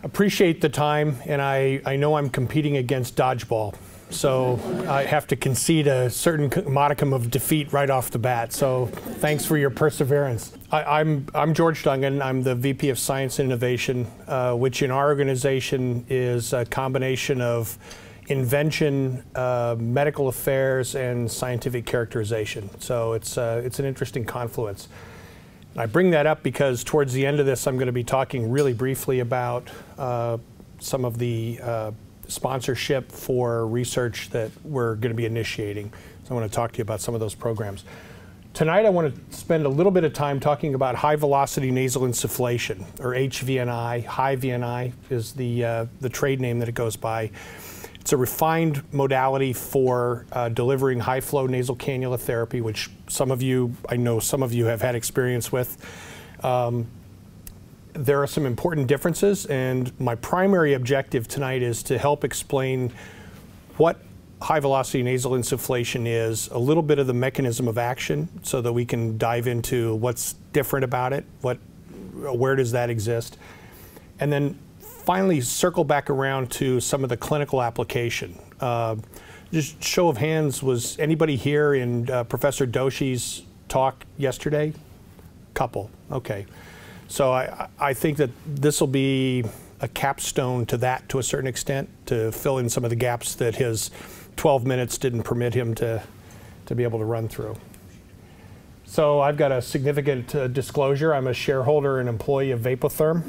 Appreciate the time, and I know I'm competing against dodgeball, so I have to concede a certain modicum of defeat right off the bat, so thanks for your perseverance. I'm George Dungan. I'm the VP of Science and Innovation, which in our organization is a combination of invention, medical affairs, and scientific characterization. So it's an interesting confluence. I bring that up because towards the end of this, I'm going to be talking really briefly about some of the sponsorship for research that we're going to be initiating. So I want to talk to you about some of those programs. Tonight, I want to spend a little bit of time talking about high-velocity nasal insufflation, or HVNI. Hi-VNI is the trade name that it goes by. It's a refined modality for delivering high-flow nasal cannula therapy, which I know some of you have had experience with. There are some important differences, and my primary objective tonight is to help explain what high-velocity nasal insufflation is, a little bit of the mechanism of action, so that we can dive into what's different about it, where does that exist, and then finally circle back around to some of the clinical application. Just show of hands, was anybody here in Professor Doshi's talk yesterday? Couple, okay. So I think that this will be a capstone to that to a certain extent, to fill in some of the gaps that his 12 minutes didn't permit him to be able to run through. So I've got a significant disclosure. I'm a shareholder and employee of Vapotherm.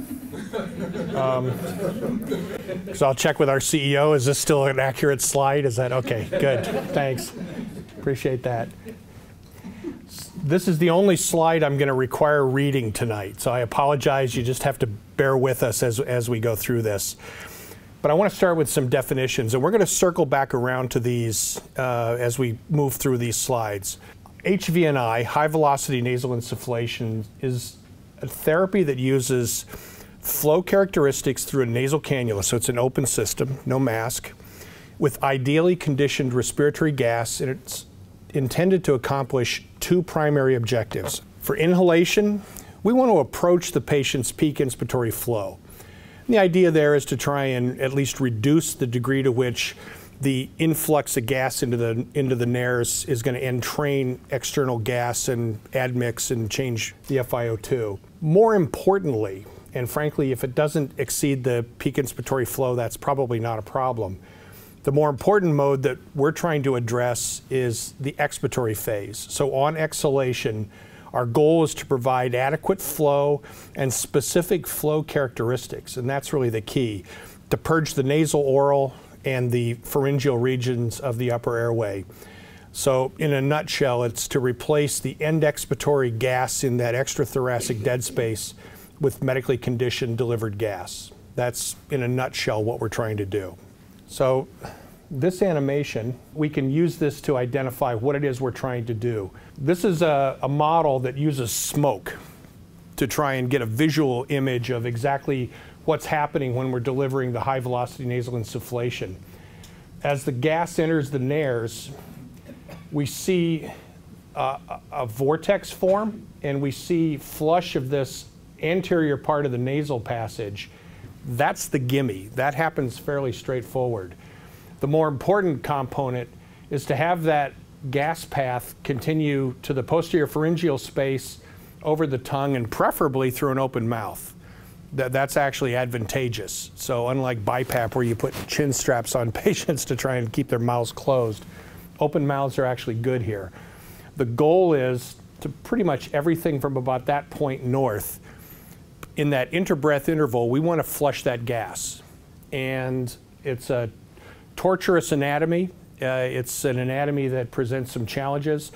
So I'll check with our CEO. Is this still an accurate slide? Is that okay? Good. Thanks. Appreciate that. This is the only slide I'm going to require reading tonight. So I apologize. You just have to bear with us as we go through this. But I want to start with some definitions, and we're going to circle back around to these as we move through these slides. HVNI, high-velocity nasal insufflation, is a therapy that uses flow characteristics through a nasal cannula, so it's an open system, no mask, with ideally conditioned respiratory gas, and it's intended to accomplish two primary objectives. For inhalation, we want to approach the patient's peak inspiratory flow. And the idea there is to try and at least reduce the degree to which the influx of gas into the nares is going to entrain external gas and admix and change the FiO2. More importantly, and frankly, if it doesn't exceed the peak inspiratory flow, that's probably not a problem. The more important mode that we're trying to address is the expiratory phase. So on exhalation, our goal is to provide adequate flow and specific flow characteristics, and that's really the key, to purge the nasal, oral, and the pharyngeal regions of the upper airway. So in a nutshell, it's to replace the end expiratory gas in that extrathoracic dead space with medically conditioned delivered gas. That's in a nutshell what we're trying to do. So this animation, we can use this to identify what it is we're trying to do. This is a model that uses smoke to try and get a visual image of exactly what's happening when we're delivering the high-velocity nasal insufflation. As the gas enters the nares, we see a vortex form, and we see flush of this anterior part of the nasal passage. That's the gimme. That happens fairly straightforward. The more important component is to have that gas path continue to the posterior pharyngeal space over the tongue, and preferably through an open mouth. That's actually advantageous. So unlike BiPAP, where you put chin straps on patients to try and keep their mouths closed, open mouths are actually good here. The goal is to pretty much everything from about that point north. In that interbreath interval, we want to flush that gas. And it's a torturous anatomy. It's an anatomy that presents some challenges,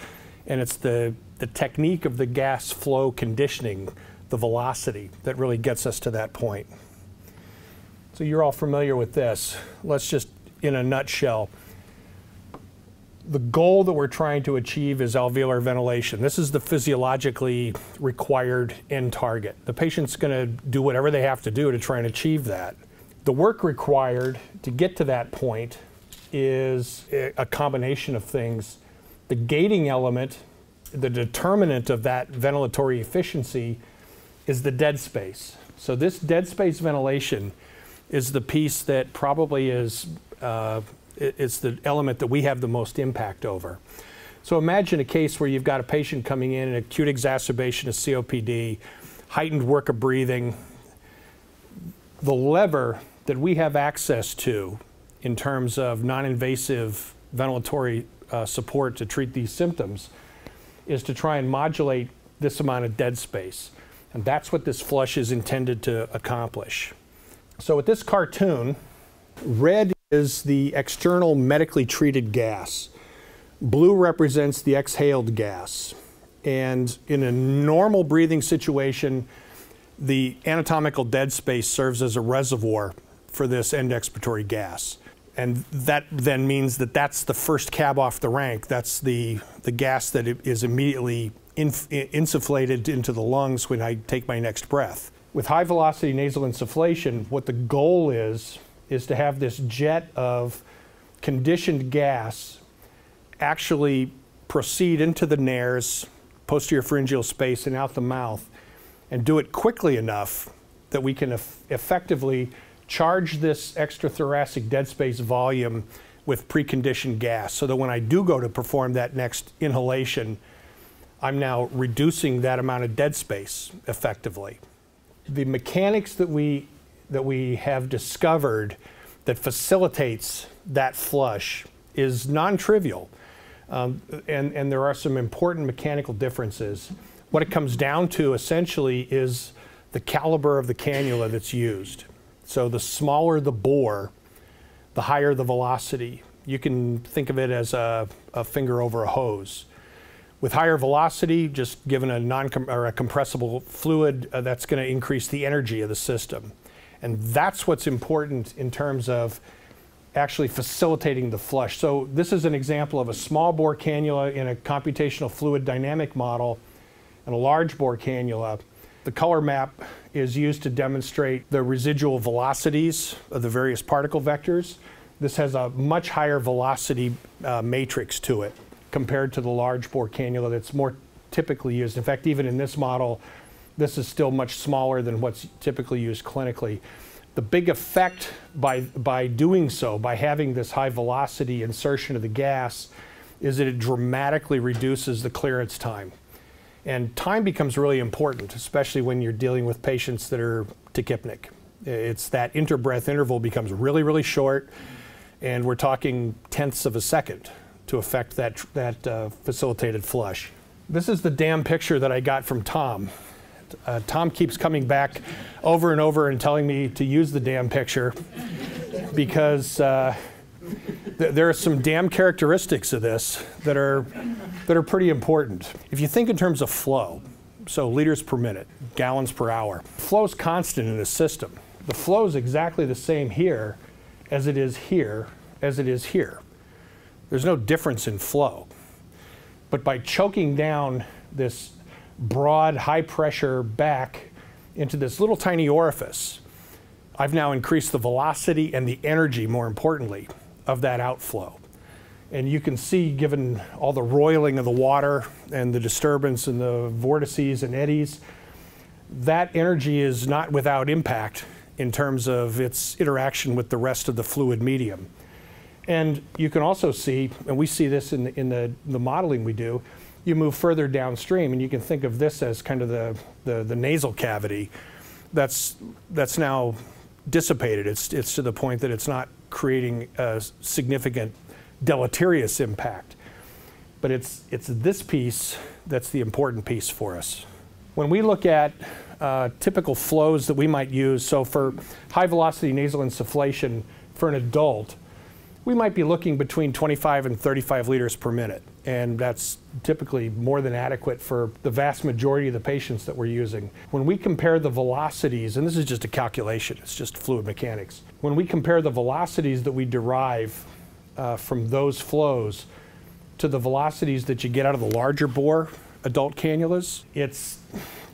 and it's the technique of the gas flow conditioning, the velocity, that really gets us to that point. So you're all familiar with this. Let's just, in a nutshell, the goal that we're trying to achieve is alveolar ventilation. This is the physiologically required end target. The patient's going to do whatever they have to do to try and achieve that. The work required to get to that point is a combination of things. The gating element, the determinant of that ventilatory efficiency, is the dead space. So this dead space ventilation is the piece that probably is it's the element that we have the most impact over. So imagine a case where you've got a patient coming in, an acute exacerbation of COPD, heightened work of breathing. The lever that we have access to in terms of non-invasive ventilatory support to treat these symptoms is to try and modulate this amount of dead space. And that's what this flush is intended to accomplish. So with this cartoon, red is the external medically treated gas. Blue represents the exhaled gas. And in a normal breathing situation, the anatomical dead space serves as a reservoir for this end expiratory gas. And that then means that that's the first cab off the rank. That's the gas that is immediately insufflated into the lungs when I take my next breath. With high velocity nasal insufflation, what the goal is to have this jet of conditioned gas actually proceed into the nares, posterior pharyngeal space, and out the mouth, and do it quickly enough that we can effectively charge this extrathoracic dead space volume with preconditioned gas, so that when I do go to perform that next inhalation, I'm now reducing that amount of dead space effectively. The mechanics that we have discovered that facilitates that flush is non-trivial, and there are some important mechanical differences. What it comes down to essentially is the caliber of the cannula that's used. So the smaller the bore, the higher the velocity. You can think of it as a finger over a hose. With higher velocity, just given a compressible fluid, that's going to increase the energy of the system. And that's what's important in terms of actually facilitating the flush. So this is an example of a small bore cannula in a computational fluid dynamic model and a large bore cannula. The color map is used to demonstrate the residual velocities of the various particle vectors. This has a much higher velocity matrix to it compared to the large bore cannula that's more typically used. In fact, even in this model, this is still much smaller than what's typically used clinically. The big effect by doing so, by having this high velocity insertion of the gas, is that it dramatically reduces the clearance time. And time becomes really important, especially when you're dealing with patients that are tachypnic. It's that interbreath interval becomes really, really short, and we're talking tenths of a second to affect that facilitated flush. This is the damn picture that I got from Tom. Tom keeps coming back over and over and telling me to use the damn picture because there are some damn characteristics of this that are pretty important. If you think in terms of flow, so liters per minute, gallons per hour, flow is constant in the system. The flow is exactly the same here as it is here as it is here. There's no difference in flow. But by choking down this broad, high-pressure back into this little tiny orifice, I've now increased the velocity and the energy, more importantly, of that outflow. And you can see, given all the roiling of the water and the disturbance and the vortices and eddies, that energy is not without impact in terms of its interaction with the rest of the fluid medium. And you can also see, and we see this in the modeling we do, you move further downstream and you can think of this as kind of the nasal cavity that's now dissipated. It's to the point that it's not creating a significant deleterious impact. But it's this piece that's the important piece for us. When we look at typical flows that we might use, so for high velocity nasal insufflation for an adult, we might be looking between 25 and 35 liters per minute. And that's typically more than adequate for the vast majority of the patients that we're using. When we compare the velocities, and this is just a calculation, it's just fluid mechanics. When we compare the velocities that we derive from those flows to the velocities that you get out of the larger bore adult cannulas, it's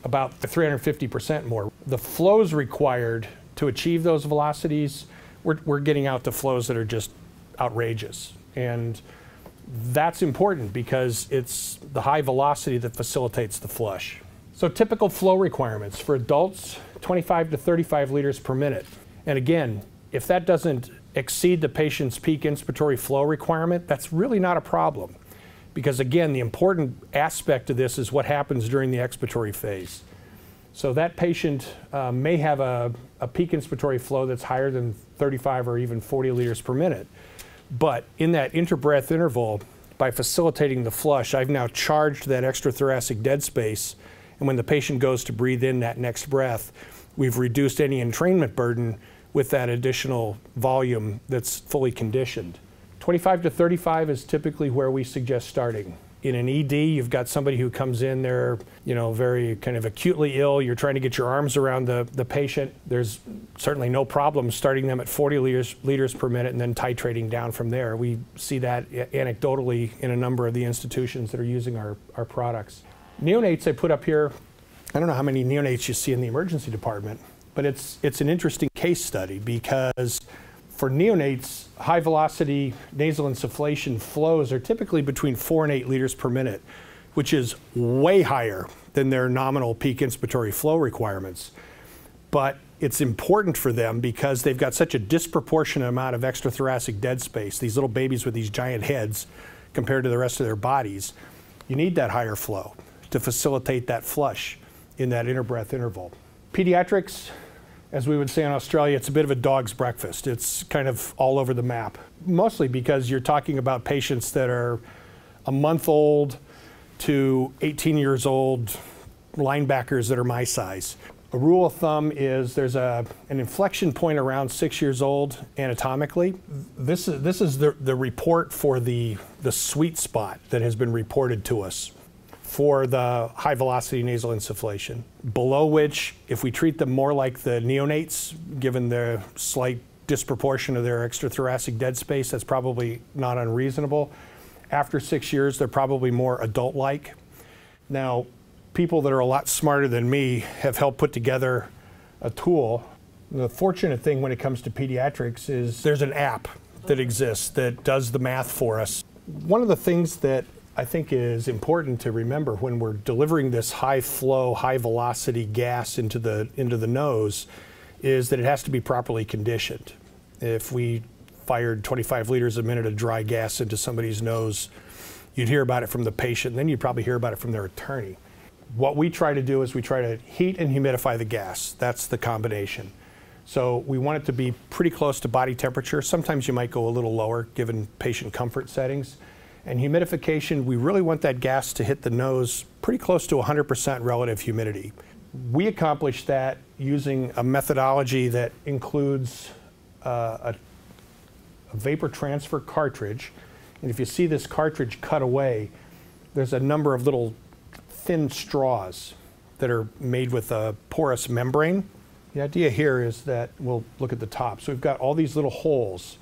about 350% more. The flows required to achieve those velocities, we're getting out to flows that are just outrageous. And that's important because it's the high velocity that facilitates the flush. So typical flow requirements for adults, 25 to 35 liters per minute. And again, if that doesn't exceed the patient's peak inspiratory flow requirement, that's really not a problem. Because again, the important aspect of this is what happens during the expiratory phase. So that patient may have a peak inspiratory flow that's higher than 35 or even 40 liters per minute. But in that interbreath interval, by facilitating the flush, I've now charged that extrathoracic dead space. And when the patient goes to breathe in that next breath, we've reduced any entrainment burden with that additional volume that's fully conditioned. 25 to 35 is typically where we suggest starting. In an ED, you've got somebody who comes in, they're very kind of acutely ill, you're trying to get your arms around the patient. There's certainly no problem starting them at 40 liters per minute and then titrating down from there. We see that anecdotally in a number of the institutions that are using our products. Neonates I put up here, I don't know how many neonates you see in the emergency department, but it's an interesting case study because for neonates, high velocity nasal insufflation flows are typically between 4 and 8 liters per minute, which is way higher than their nominal peak inspiratory flow requirements. But it's important for them because they've got such a disproportionate amount of extrathoracic dead space, these little babies with these giant heads compared to the rest of their bodies. You need that higher flow to facilitate that flush in that interbreath interval. Pediatrics, as we would say in Australia, it's a bit of a dog's breakfast. It's kind of all over the map, mostly because you're talking about patients that are a month old to 18 years old, linebackers that are my size. A rule of thumb is there's an inflection point around 6 years old anatomically. This is the report for the sweet spot that has been reported to us for the high velocity nasal insufflation, below which, if we treat them more like the neonates, given the slight disproportion of their extrathoracic dead space, that's probably not unreasonable. After 6 years, they're probably more adult-like. Now, people that are a lot smarter than me have helped put together a tool. The fortunate thing when it comes to pediatrics is there's an app that exists that does the math for us. One of the things that I think is important to remember when we're delivering this high flow, high velocity gas into the nose is that it has to be properly conditioned. If we fired 25 liters a minute of dry gas into somebody's nose, you'd hear about it from the patient, and then you'd probably hear about it from their attorney. What we try to do is we try to heat and humidify the gas. That's the combination. So we want it to be pretty close to body temperature. Sometimes you might go a little lower given patient comfort settings. And humidification, we really want that gas to hit the nose pretty close to 100% relative humidity. We accomplish that using a methodology that includes a vapor transfer cartridge. And if you see this cartridge cut away, there's a number of little thin straws that are made with a porous membrane. The idea here is that we'll look at the top. So we've got all these little holes.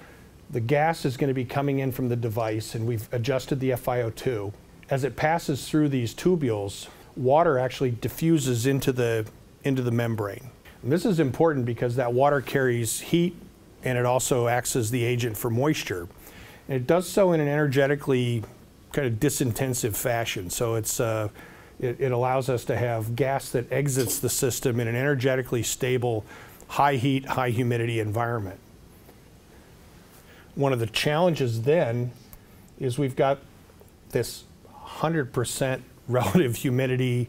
The gas is going to be coming in from the device, and we've adjusted the FiO2. As it passes through these tubules, water actually diffuses into the membrane. And this is important because that water carries heat, and it also acts as the agent for moisture. And it does so in an energetically kind of disintensive fashion. So it allows us to have gas that exits the system in an energetically stable, high heat, high humidity environment. One of the challenges then is we've got this 100% relative humidity,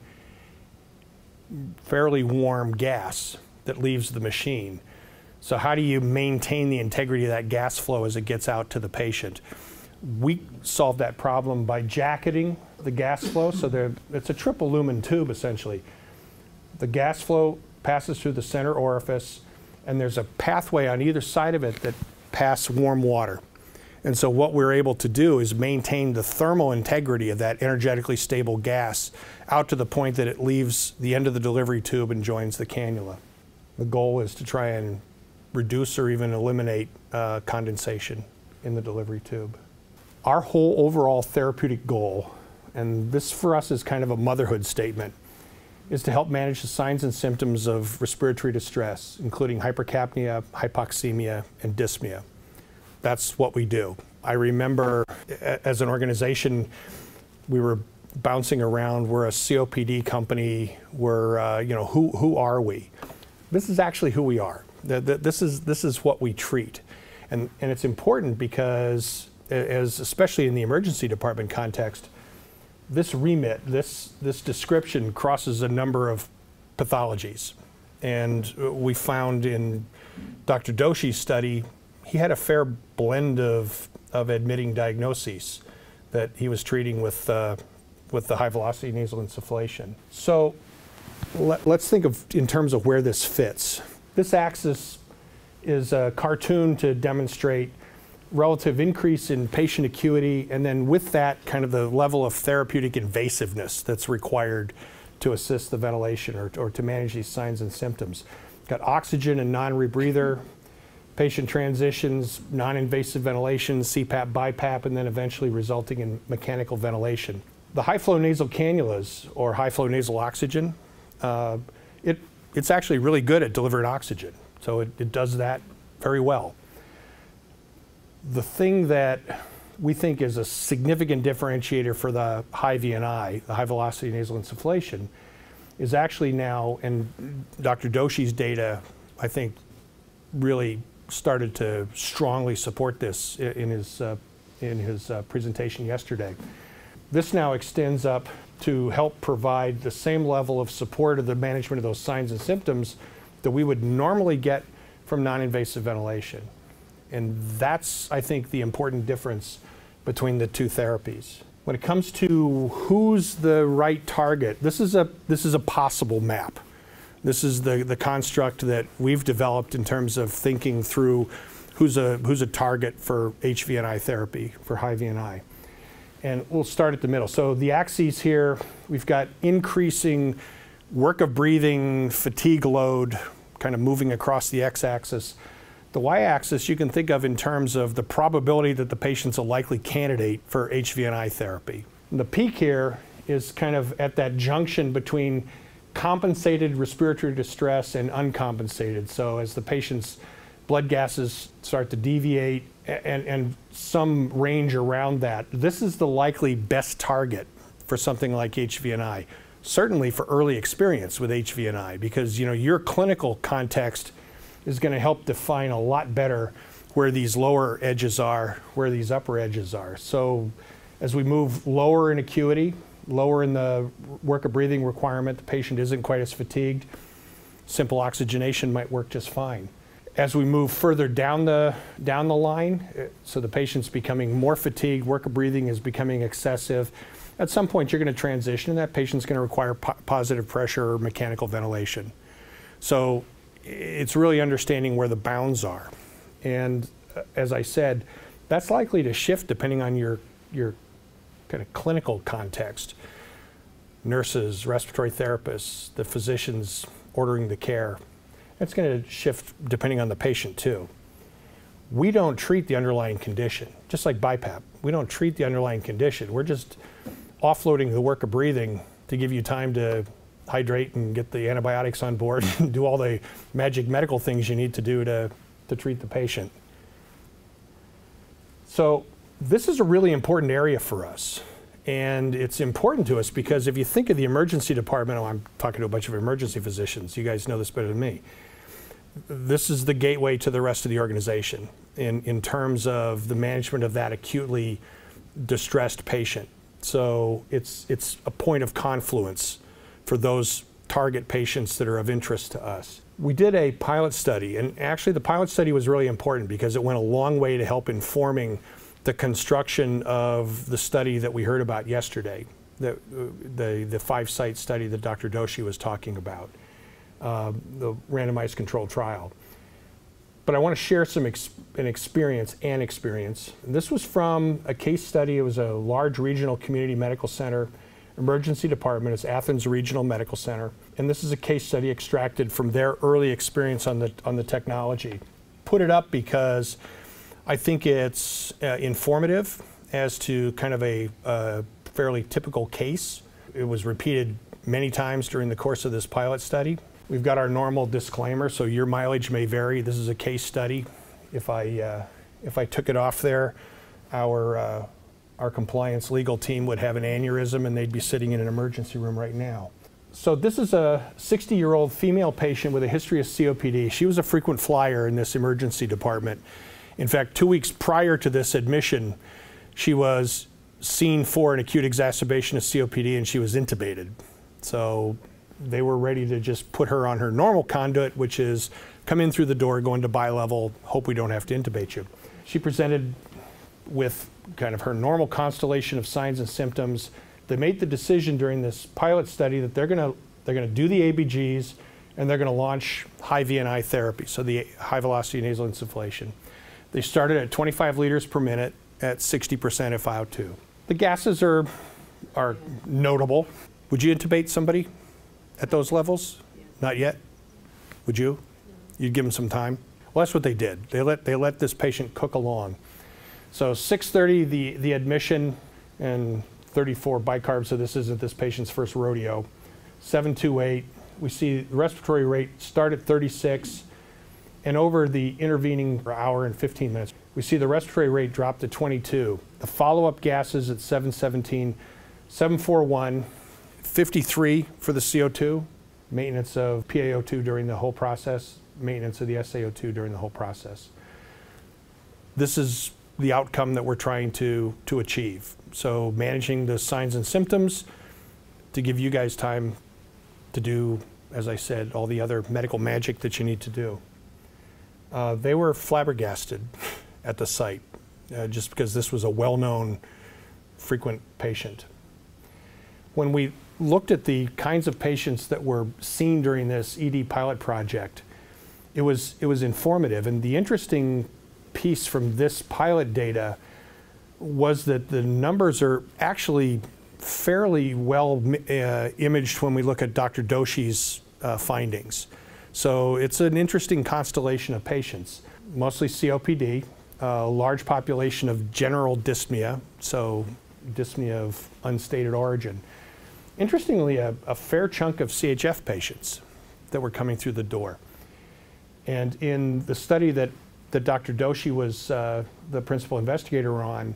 fairly warm gas that leaves the machine. So how do you maintain the integrity of that gas flow as it gets out to the patient? We solve that problem by jacketing the gas flow. So it's a triple lumen tube essentially. The gas flow passes through the center orifice, and there's a pathway on either side of it that pass warm water. And so what we're able to do is maintain the thermal integrity of that energetically stable gas out to the point that it leaves the end of the delivery tube and joins the cannula. The goal is to try and reduce or even eliminate condensation in the delivery tube. Our whole overall therapeutic goal, and this for us is kind of a motherhood statement, is to help manage the signs and symptoms of respiratory distress, including hypercapnia, hypoxemia, and dyspnea. That's what we do. I remember as an organization, we were bouncing around. We're a COPD company. We're, who are we? This is actually who we are. This is what we treat. And it's important because, especially in the emergency department context, this remit, this description crosses a number of pathologies. And we found in Dr. Doshi's study, he had a fair blend of admitting diagnoses that he was treating with the high velocity nasal insufflation. So let's think of in terms of where this fits. This axis is a cartoon to demonstrate relative increase in patient acuity, and then with that kind of the level of therapeutic invasiveness that's required to assist the ventilation or to manage these signs and symptoms. Got oxygen and non-rebreather, patient transitions, non-invasive ventilation, CPAP, BiPAP, and then eventually resulting in mechanical ventilation. The high-flow nasal cannulas, or high-flow nasal oxygen, it's actually really good at delivering oxygen. So it does that very well. The thing that we think is a significant differentiator for the Hi-VNI, the high-velocity nasal insufflation, is actually now, and Dr. Doshi's data, I think, really started to strongly support this in his presentation yesterday. This now extends up to help provide the same level of support of the management of those signs and symptoms that we would normally get from non-invasive ventilation. And that's, I think, the important difference between the two therapies. When it comes to who's the right target, this is a possible map. This is the construct that we've developed in terms of thinking through who's a target for HVNI therapy, for Hi-VNI. And we'll start at the middle. So the axes here, we've got increasing work of breathing, fatigue load, kind of moving across the x-axis. The y-axis you can think of in terms of the probability that the patient's a likely candidate for HVNI therapy. And the peak here is kind of at that junction between compensated respiratory distress and uncompensated. So as the patient's blood gases start to deviate and some range around that, this is the likely best target for something like HVNI. Certainly for early experience with HVNI, because your clinical context is going to help define a lot better where these lower edges are, where these upper edges are. So as we move lower in acuity, lower in the work of breathing requirement, the patient isn't quite as fatigued, simple oxygenation might work just fine. As we move further down the line, so the patient's becoming more fatigued, work of breathing is becoming excessive, at some point you're going to transition and that patient's going to require positive pressure or mechanical ventilation. So it's really understanding where the bounds are. And as I said, that's likely to shift depending on your kind of clinical context. Nurses, respiratory therapists, the physicians ordering the care. It's going to shift depending on the patient too. We don't treat the underlying condition, just like BiPAP. We don't treat the underlying condition. We're just offloading the work of breathing to give you time to hydrate and get the antibiotics on board and do all the magic medical things you need to do to treat the patient. So this is a really important area for us. And it's important to us because if you think of the emergency department, I'm talking to a bunch of emergency physicians, you guys know this better than me. This is the gateway to the rest of the organization in terms of the management of that acutely distressed patient. So it's a point of confluence for those target patients that are of interest to us. We did a pilot study, and actually the pilot study was really important because it went a long way to help informing the construction of the study that we heard about yesterday, the 5-site study that Dr. Doshi was talking about, the randomized controlled trial. But I want to share an experience. This was from a case study. It was a large regional community medical center, emergency department. It's Athens Regional Medical Center. And this is a case study extracted from their early experience on the technology. Put it up because I think it's informative as to kind of a fairly typical case. It was repeated many times during the course of this pilot study. We've got our normal disclaimer, so your mileage may vary. This is a case study. If I took it off there, our compliance legal team would have an aneurysm and they'd be sitting in an emergency room right now. So this is a 60-year-old female patient with a history of COPD. She was a frequent flyer in this emergency department. In fact, 2 weeks prior to this admission, she was seen for an acute exacerbation of COPD and she was intubated. So they were ready to just put her on her normal conduit, which is come in through the door, go into bilevel, hope we don't have to intubate you. She presented with kind of her normal constellation of signs and symptoms. They made the decision during this pilot study that they're going to do the ABGs and they're going to launch Hi-VNI therapy, so the high velocity nasal insufflation. They started at 25 liters per minute at 60% FiO2. The gases are notable. Would you intubate somebody at those levels? Yeah. Not yet? Would you? No. You'd give them some time? Well, that's what they did. They let this patient cook along. So 6:30 the admission and 34 bicarb, so this isn't this patient's first rodeo. 7:28, we see the respiratory rate start at 36, and over the intervening hour and 15 minutes, we see the respiratory rate drop to 22. The follow-up gases at 7:17, 7:41, 53 for the CO2, maintenance of PaO2 during the whole process, maintenance of the SaO2 during the whole process. This is the outcome that we're trying to achieve. So managing the signs and symptoms to give you guys time to do, as I said, all the other medical magic that you need to do. They were flabbergasted at the site just because this was a well-known, frequent patient. When we looked at the kinds of patients that were seen during this ED pilot project, it was informative. And the interesting piece from this pilot data was that the numbers are actually fairly well imaged when we look at Dr. Doshi's findings. So it's an interesting constellation of patients, mostly COPD, a large population of general dyspnea, so dyspnea of unstated origin. Interestingly, a fair chunk of CHF patients that were coming through the door. And in the study that Dr. Doshi was the principal investigator on,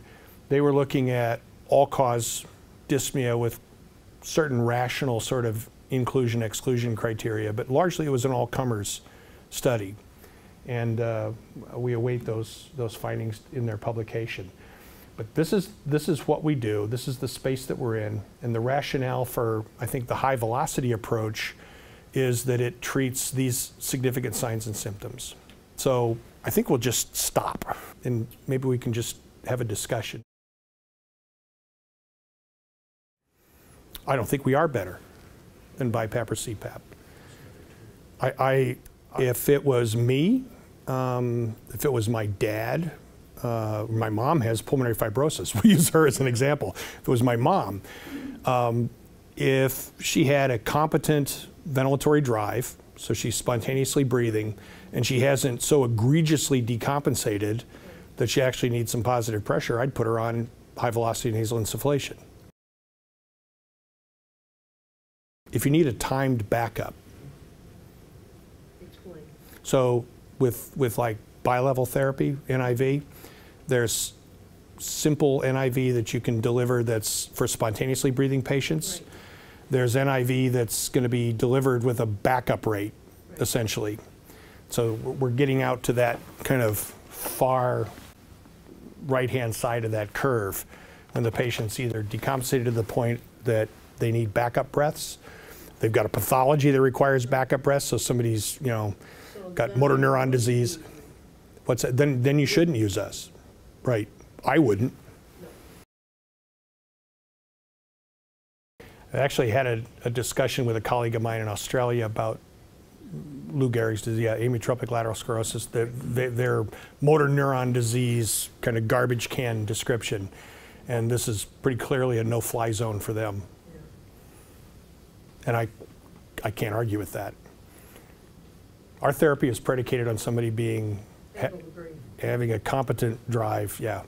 they were looking at all-cause dyspnea with certain rational sort of inclusion-exclusion criteria, but largely it was an all-comers study. And we await those findings in their publication. But this is what we do. This is the space that we're in. And the rationale for, I think, the high-velocity approach is that it treats these significant signs and symptoms. So I think we'll just stop, and maybe we can just have a discussion. I don't think we are better than BiPAP or CPAP. If it was me, if it was my dad, my mom has pulmonary fibrosis. We use her as an example. If it was my mom, if she had a competent ventilatory drive, so she's spontaneously breathing, and she hasn't so egregiously decompensated that she actually needs some positive pressure, I'd put her on high-velocity nasal insufflation. If you need a timed backup, so with like bilevel therapy, NIV, there's simple NIV that you can deliver that's for spontaneously breathing patients. Right. There's NIV that's going to be delivered with a backup rate, right, essentially. So we're getting out to that kind of far right-hand side of that curve when the patient's either decompensated to the point that they need backup breaths, they've got a pathology that requires backup breaths, so somebody's, you know, got motor neuron disease. What's that? Then you shouldn't use us. Right. I wouldn't. I actually had a discussion with a colleague of mine in Australia about Lou Gehrig's disease, yeah, amyotrophic lateral sclerosis, their motor neuron disease kind of garbage can description. And this is pretty clearly a no-fly zone for them. And I can't argue with that. Our therapy is predicated on somebody being having a competent drive. Yeah.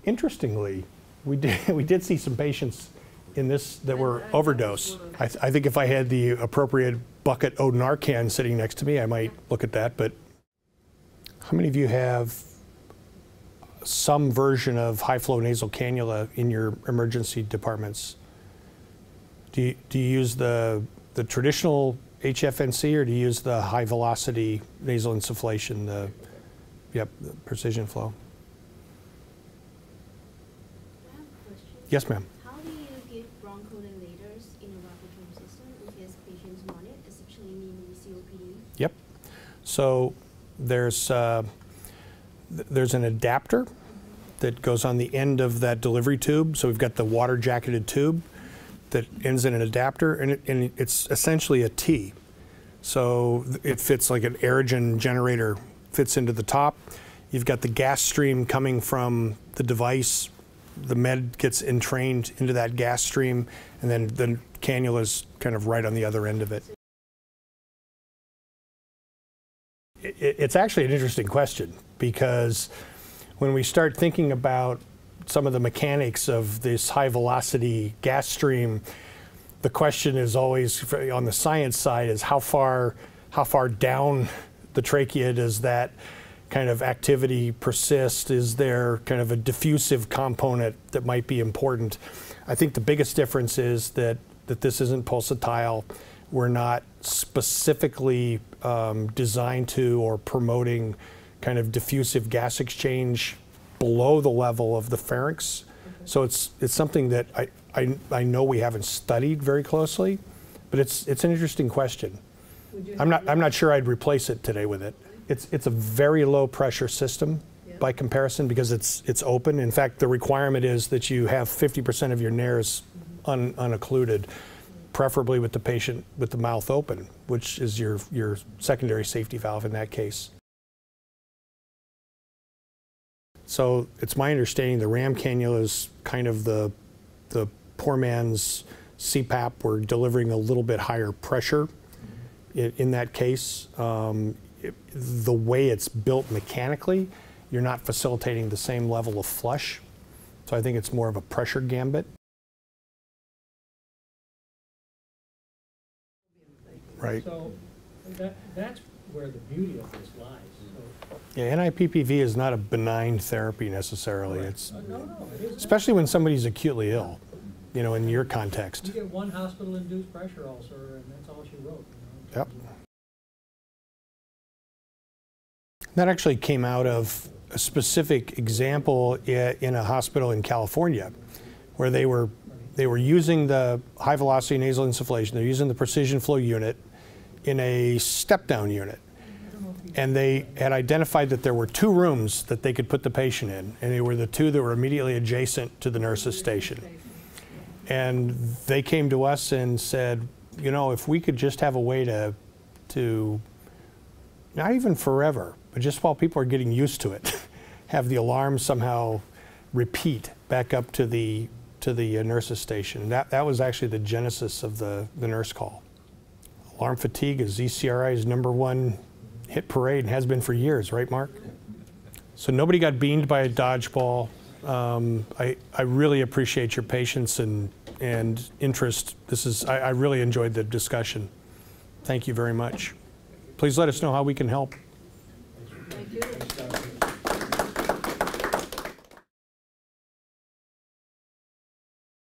Interestingly, we did see some patients in this that were overdose. I think if I had the appropriate bucket of Narcan sitting next to me, I might look at that. But how many of you have some version of high-flow nasal cannula in your emergency departments? Do you use the the traditional HFNC, or do you use the high velocity nasal insufflation, the precision flow? I have a question. Yes, ma'am. How do you give bronchodilators in a Vapotherm system in case patients want it, especially in COPD? Yep. So there's an adapter that goes on the end of that delivery tube. So we've got the water jacketed tube that ends in an adapter, and it's essentially a T. So it fits like an aerogen generator, fits into the top. You've got the gas stream coming from the device. The med gets entrained into that gas stream, and then the cannula's kind of right on the other end of it. It's actually an interesting question, because when we start thinking about some of the mechanics of this high velocity gas stream, the question is always, on the science side, is how far down the trachea does that kind of activity persist? Is there kind of a diffusive component that might be important? I think the biggest difference is that this isn't pulsatile. We're not specifically designed to or promoting kind of diffusive gas exchange below the level of the pharynx. So it's something that I know we haven't studied very closely, but it's an interesting question. I'm not sure I'd replace it today with it. It's a very low pressure system by comparison, because it's open. In fact, the requirement is that you have 50% of your nares unoccluded, preferably with the patient with the mouth open, which is your secondary safety valve in that case. So it's my understanding the RAM cannula is kind of the poor man's CPAP. We're delivering a little bit higher pressure in that case. The way it's built mechanically, you're not facilitating the same level of flush. So I think it's more of a pressure gambit. Right. So that's where the beauty of this lies. So, yeah, NIPPV is not a benign therapy necessarily. right. It's No, it is. especially when somebody's acutely ill, you know, in your context. You get one hospital-induced pressure ulcer, and that's all she wrote. You know, Yep. That actually came out of a specific example in a hospital in California, where they were using the high velocity nasal insufflation. They're using the precision flow unit in a step-down unit. And they had identified that there were 2 rooms that they could put the patient in, and they were the 2 that were immediately adjacent to the nurse's station. And they came to us and said, you know, if we could just have a way to not even forever, but just while people are getting used to it, have the alarm somehow repeat back up to the nurse's station. That was actually the genesis of the nurse call. Alarm fatigue is ECRI's #1 hit parade and has been for years, right, Mark? So nobody got beamed by a dodgeball. I really appreciate your patience and interest. I really enjoyed the discussion. Thank you very much. Please let us know how we can help.